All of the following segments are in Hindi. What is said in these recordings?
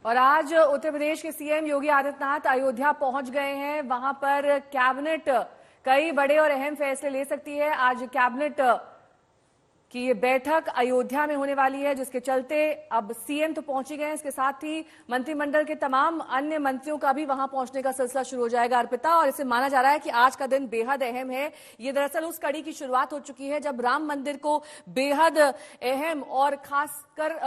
और आज उत्तर प्रदेश के सीएम योगी आदित्यनाथ अयोध्या पहुंच गए हैं। वहां पर कैबिनेट कई बड़े और अहम फैसले ले सकती है। आज कैबिनेट की ये बैठक अयोध्या में होने वाली है, जिसके चलते अब सीएम तो पहुंच ही गए हैं, इसके साथ ही मंत्रिमंडल के तमाम अन्य मंत्रियों का भी वहां पहुंचने का सिलसिला शुरू हो जाएगा अर्पिता। और इसे माना जा रहा है कि आज का दिन बेहद अहम है। ये दरअसल उस कड़ी की शुरुआत हो चुकी है जब राम मंदिर को बेहद अहम और खासकर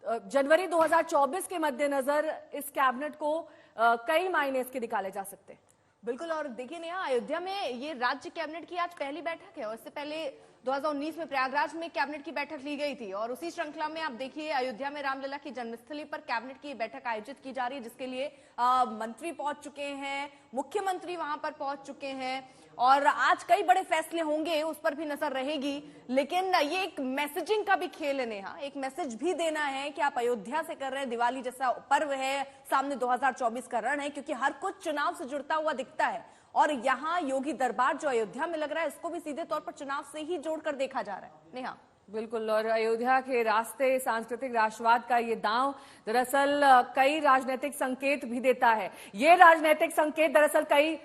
जनवरी 2024 के मद्देनजर इस कैबिनेट को कई मायने इसके निकाले जा सकते हैं। बिल्कुल। और देखिए नेहा, अयोध्या में ये राज्य कैबिनेट की आज पहली बैठक है और इससे पहले 2019 में प्रयागराज में कैबिनेट की बैठक ली गई थी। और उसी श्रृंखला में आप देखिए अयोध्या में रामलला की जन्मस्थली पर कैबिनेट की बैठक आयोजित की जा रही है, जिसके लिए मंत्री पहुंच चुके हैं, मुख्यमंत्री वहां पर पहुंच चुके हैं और आज कई बड़े फैसले होंगे, उस पर भी नजर रहेगी। लेकिन ये एक मैसेजिंग का भी खेल है नेहा, एक मैसेज भी देना है कि आप अयोध्या से कर रहे हैं, दिवाली जैसा पर्व है, सामने 2024 का रण है, क्योंकि हर कुछ चुनाव से जुड़ता हुआ दिखता है। और यहाँ योगी दरबार जो अयोध्या में लग रहा है, इसको भी सीधे तौर पर चुनाव से ही जोड़कर देखा जा रहा है नेहा। बिल्कुल। और अयोध्या के रास्ते सांस्कृतिक राष्ट्रवाद का ये दांव दरअसल कई राजनीतिक संकेत भी देता है। ये राजनीतिक संकेत दरअसल कई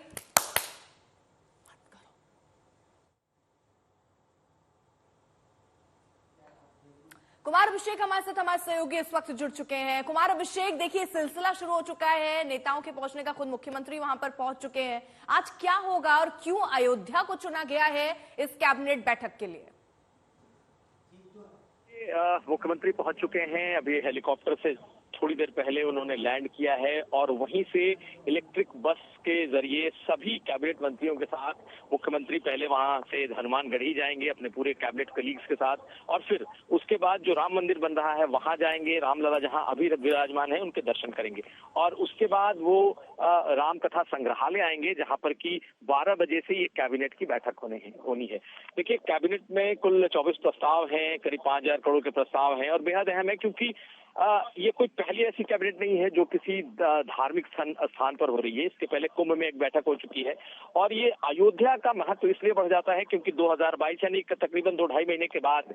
कुमार अभिषेक हमारे साथ हमारे सहयोगी इस वक्त जुड़ चुके हैं। कुमार अभिषेक, देखिए सिलसिला शुरू हो चुका है, नेताओं के पहुंचने का, खुद मुख्यमंत्री वहां पर पहुंच चुके हैं। आज क्या होगा और क्यों अयोध्या को चुना गया है इस कैबिनेट बैठक के लिए? मुख्यमंत्री पहुंच चुके हैं, अभी हेलीकॉप्टर से थोड़ी देर पहले उन्होंने लैंड किया है और वहीं से इलेक्ट्रिक बस के जरिए सभी कैबिनेट मंत्रियों के साथ मुख्यमंत्री पहले वहां से हनुमानगढ़ी जाएंगे अपने पूरे कैबिनेट कलीग्स के साथ, और फिर उसके बाद जो राम मंदिर बन रहा है वहां जाएंगे, रामलला जहां अभी विराजमान है उनके दर्शन करेंगे और उसके बाद वो राम कथा संग्रहालय आएंगे, जहां पर की 12 बजे से ये कैबिनेट की बैठक होनी है। देखिए, कैबिनेट में कुल 24 प्रस्ताव हैं, करीब 5,000 करोड़ के प्रस्ताव हैं और बेहद अहम है क्योंकि ये कोई पहली ऐसी कैबिनेट नहीं है जो किसी धार्मिक स्थान पर हो रही है। इसके पहले कुंभ में एक बैठक हो चुकी है और ये अयोध्या का महत्व इसलिए बढ़ जाता है क्योंकि 2022 यानी तकरीबन 2-2.5 महीने के बाद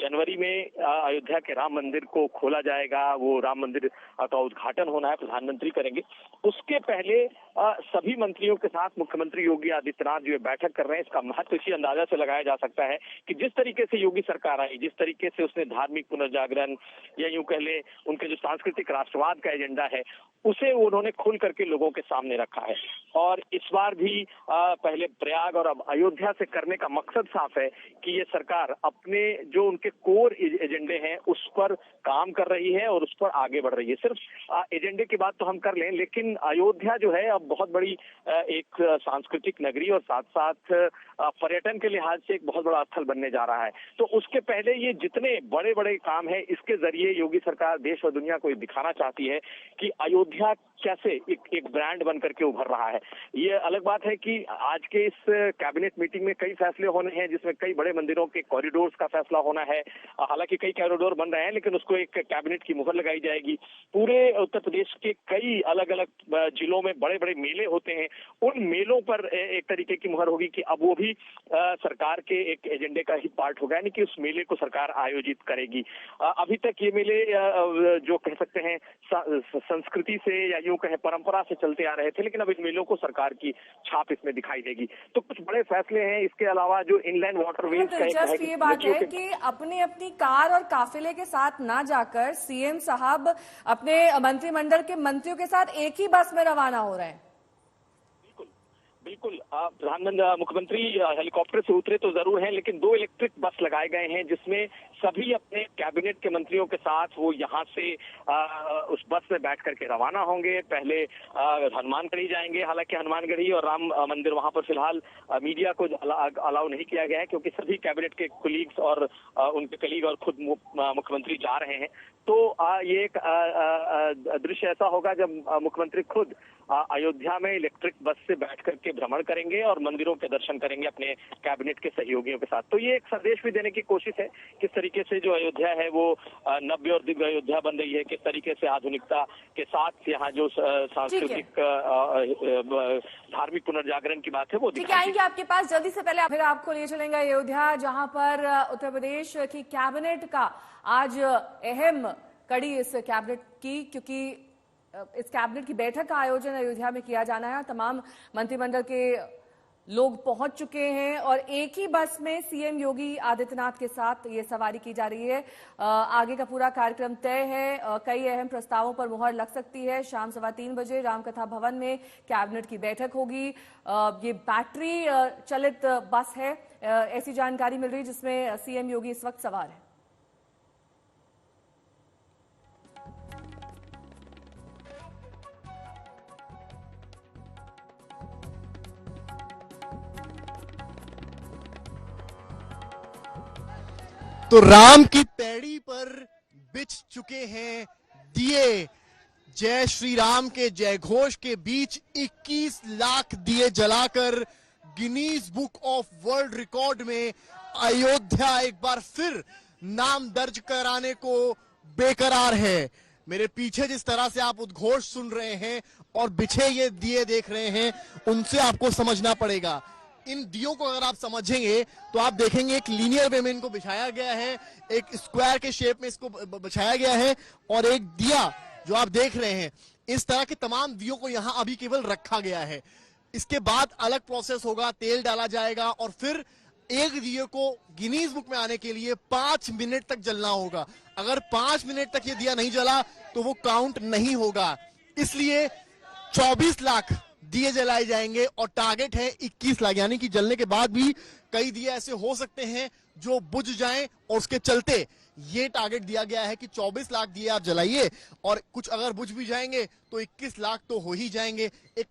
जनवरी में अयोध्या के राम मंदिर को खोला जाएगा। वो राम मंदिर का उद्घाटन होना है, प्रधानमंत्री करेंगे। उसके पहले सभी मंत्रियों के साथ मुख्यमंत्री योगी आदित्यनाथ जो बैठक कर रहे हैं, इसका महत्व इसी अंदाजा से लगाया जा सकता है कि जिस तरीके से योगी सरकार आई, जिस तरीके से उसने धार्मिक पुनर्जागरण या यूं कह ले उनके जो सांस्कृतिक राष्ट्रवाद का एजेंडा है उसे उन्होंने खोल करके लोगों के सामने रखा है। और इस बार भी पहले प्रयाग और अब अयोध्या से करने का मकसद साफ है कि ये सरकार अपने जो उनके कोर एजेंडे हैं उस पर काम कर रही है और उस पर आगे बढ़ रही है। सिर्फ एजेंडे की बात तो हम कर लें, लेकिन अयोध्या जो है अब बहुत बड़ी एक सांस्कृतिक नगरी और साथ साथ पर्यटन के लिहाज से एक बहुत बड़ा स्थल बनने जा रहा है। तो उसके पहले ये जितने बड़े बड़े काम है, इसके जरिए योगी सरकार देश और दुनिया को दिखाना चाहती है कि अयोध्या कैसे एक ब्रांड बन करके उभर रहा है। ये अलग बात है कि आज के इस कैबिनेट मीटिंग में कई फैसले होने हैं, जिसमें कई बड़े मंदिरों के कॉरिडोर्स का फैसला होना है। हालांकि कई कॉरिडोर बन रहे हैं, लेकिन उसको एक कैबिनेट की मुहर लगाई जाएगी। पूरे उत्तर प्रदेश के कई अलग अलग जिलों में बड़े बड़े मेले होते हैं, उन मेलों पर एक तरीके की मुहर होगी कि अब वो भी सरकार के एक एजेंडे का ही पार्ट होगा, यानी कि उस मेले को सरकार आयोजित करेगी। अभी तक ये मेले जो कह सकते हैं संस्कृति से या यूं कहे परंपरा से चलते आ रहे थे, लेकिन अब इन मेलों को सरकार की छाप इसमें दिखाई देगी। तो कुछ बड़े फैसले हैं। इसके अलावा जो इनलैंड वाटरवेज का दिलचस्प ये बात है कि अपनी अपनी कार और काफिले के साथ ना जाकर सीएम साहब अपने मंत्रिमंडल के मंत्रियों के साथ एक ही बस में रवाना हो रहे हैं। बिल्कुल, प्रधानमंत्री मुख्यमंत्री हेलीकॉप्टर से उतरे तो जरूर हैं, लेकिन 2 इलेक्ट्रिक बस लगाए गए हैं जिसमें सभी अपने कैबिनेट के मंत्रियों के साथ वो यहाँ से उस बस में बैठ करके रवाना होंगे। पहले हनुमानगढ़ी जाएंगे। हालांकि हनुमानगढ़ी और राम मंदिर वहां पर फिलहाल मीडिया को अलाउ नहीं किया गया है क्योंकि सभी कैबिनेट के कुलीग्स और उनके कलीग और खुद मुख्यमंत्री जा रहे हैं। तो ये एक दृश्य ऐसा होगा जब मुख्यमंत्री खुद अयोध्या में इलेक्ट्रिक बस से बैठ करके भ्रमण करेंगे और मंदिरों के दर्शन करेंगे अपने कैबिनेट के सहयोगियों के साथ। तो ये एक संदेश भी देने की कोशिश है किस तरीके से जो अयोध्या है वो नव्य और दिव्य अयोध्या बन रही है, किस तरीके से आधुनिकता के साथ यहाँ जो सांस्कृतिक धार्मिक पुनर्जागरण की बात है वो दिखाई आएंगे आपके पास जल्दी से। पहले फिर आपको ले चलेंगे अयोध्या, जहां पर उत्तर प्रदेश की कैबिनेट का आज अहम कड़ी इस कैबिनेट की, क्योंकि इस कैबिनेट की बैठक का आयोजन अयोध्या में किया जाना है। तमाम मंत्रिमंडल के लोग पहुंच चुके हैं और एक ही बस में सीएम योगी आदित्यनाथ के साथ ये सवारी की जा रही है। आगे का पूरा कार्यक्रम तय है। कई अहम प्रस्तावों पर मुहर लग सकती है। शाम 3:15 बजे रामकथा भवन में कैबिनेट की बैठक होगी। ये बैटरी चलित बस है, ऐसी जानकारी मिल रही है, जिसमें सीएम योगी इस वक्त सवार है। तो राम की पैड़ी पर बिछ चुके हैं दिए। जय श्री राम के जय घोष के बीच 21 लाख दिए जलाकर Guinness book of world record में अयोध्या एक बार फिर नाम दर्ज कराने को बेकरार है। मेरे पीछे जिस तरह से आप उद्घोष सुन रहे हैं और बिछे ये दिए देख रहे हैं, उनसे आपको समझना पड़ेगा। इन दियों को अगर आप समझेंगे तो आप देखेंगे एक लीनियर वे में इनको बिछाया गया है, एक स्क्वायर के शेप में इसको बिछाया गया है, और एक दिया जो आप देख रहे हैं, इस तरह के तमाम दियों को यहां अभी केवल रखा गया है। इसके बाद अलग प्रोसेस होगा, तेल डाला जाएगा और फिर एक दिए को गिनीज बुक में आने के लिए 5 मिनट तक जलना होगा। अगर 5 मिनट तक ये दिया नहीं जला तो वो काउंट नहीं होगा। इसलिए 24 लाख दिए जलाए जाएंगे और टारगेट है 21 लाख, यानी कि जलने के बाद भी कई दिए ऐसे हो सकते हैं जो बुझ जाएं, और उसके चलते ये टारगेट दिया गया है कि 24 लाख दिए आप जलाइए, और कुछ अगर बुझ भी जाएंगे तो 21 लाख तो हो ही जाएंगे। एक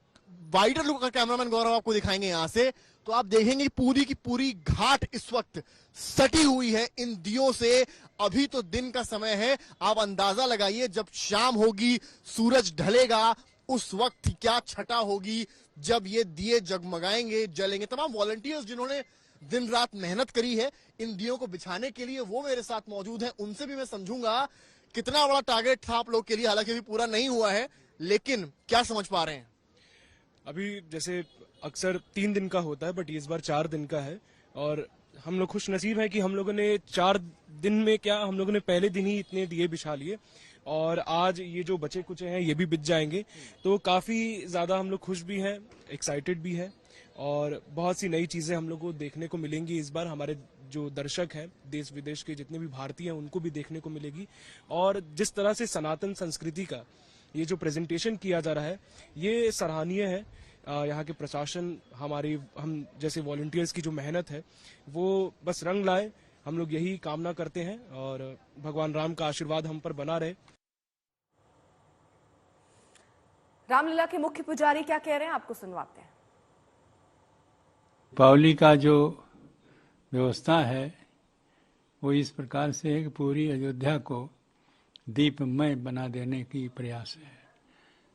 वाइडर लुक का कैमरामैन गौरव आपको दिखाएंगे यहां से, तो आप देखेंगे पूरी की पूरी घाट इस वक्त सटी हुई है इन दियों से। अभी तो दिन का समय है, आप अंदाजा लगाइए जब शाम होगी, सूरज ढलेगा, उस वक्त क्या छटा होगी जब ये दिए जगमगाएंगे, जलेंगे। तमाम वॉलंटियर्स जिन्होंने दिन रात मेहनत करी है इन दियों को बिछाने के लिए, वो मेरे साथ मौजूद हैं। उनसे भी मैं समझूंगा कितना बड़ा टारगेट था आप लोग के लिए, हालांकि अभी पूरा नहीं हुआ है, लेकिन क्या समझ पा रहे हैं? अभी जैसे अक्सर 3 दिन का होता है, बट इस बार 4 दिन का है, और हम लोग खुश नसीब हैं कि हम लोगों ने 4 दिन में क्या, हम लोगों ने पहले दिन ही इतने दिए बिछा लिए, और आज ये जो बचे कुचे हैं ये भी बिछ जाएंगे। तो काफी ज्यादा हम लोग खुश भी हैं, एक्साइटेड भी हैं, और बहुत सी नई चीजें हम लोग को देखने को मिलेंगी इस बार। हमारे जो दर्शक हैं देश विदेश के जितने भी भारतीय हैं उनको भी देखने को मिलेगी, और जिस तरह से सनातन संस्कृति का ये जो प्रेजेंटेशन किया जा रहा है ये सराहनीय है। यहाँ के प्रशासन, हम जैसे वॉलंटियर्स की जो मेहनत है वो बस रंग लाए, हम लोग यही कामना करते हैं, और भगवान राम का आशीर्वाद हम पर बना रहे। रामलीला के मुख्य पुजारी क्या कह रहे हैं, आपको सुनवाते हैं। दीपावली का जो व्यवस्था है वो इस प्रकार से है कि पूरी अयोध्या को दीपमय बना देने की प्रयास है,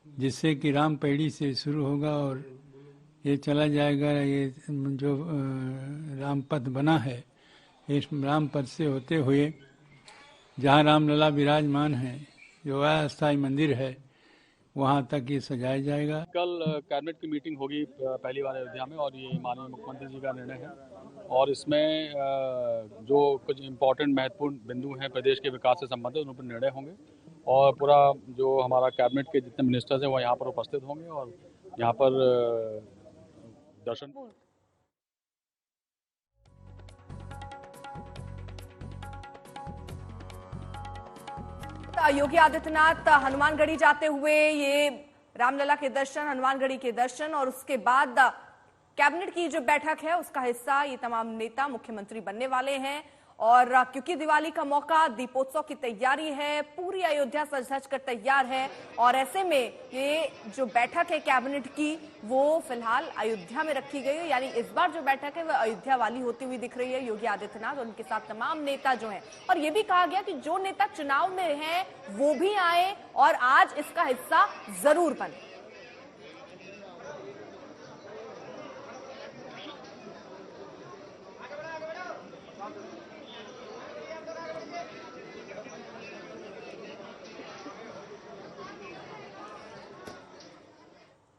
जिससे कि राम पैड़ी से शुरू होगा और ये चला जाएगा। ये जो रामपथ बना है, इस रामपथ से होते हुए जहाँ रामलला विराजमान है, जो अस्थायी मंदिर है, वहाँ तक ये सजाया जाएगा। कल कैबिनेट की मीटिंग होगी पहली बार अयोध्या में, और ये माननीय मुख्यमंत्री जी का निर्णय है, और इसमें जो कुछ इम्पोर्टेंट महत्वपूर्ण बिंदु हैं प्रदेश के विकास से संबंधित, उन पर निर्णय होंगे, और पूरा जो हमारा कैबिनेट के जितने मिनिस्टर्स हैं वो यहाँ पर उपस्थित होंगे और यहाँ पर दर्शन। योगी आदित्यनाथ हनुमानगढ़ी जाते हुए ये रामलला के दर्शन, हनुमानगढ़ी के दर्शन, और उसके बाद कैबिनेट की जो बैठक है उसका हिस्सा ये तमाम नेता मुख्यमंत्री बनने वाले हैं। और क्योंकि दिवाली का मौका, दीपोत्सव की तैयारी है, पूरी अयोध्या सज धज कर तैयार है, और ऐसे में ये जो बैठक है कैबिनेट की वो फिलहाल अयोध्या में रखी गई है। यानी इस बार जो बैठक है वह अयोध्या वाली होती हुई दिख रही है। योगी आदित्यनाथ और उनके साथ तमाम नेता जो हैं, और ये भी कहा गया कि जो नेता चुनाव में हैं वो भी आए और आज इसका हिस्सा जरूर बने।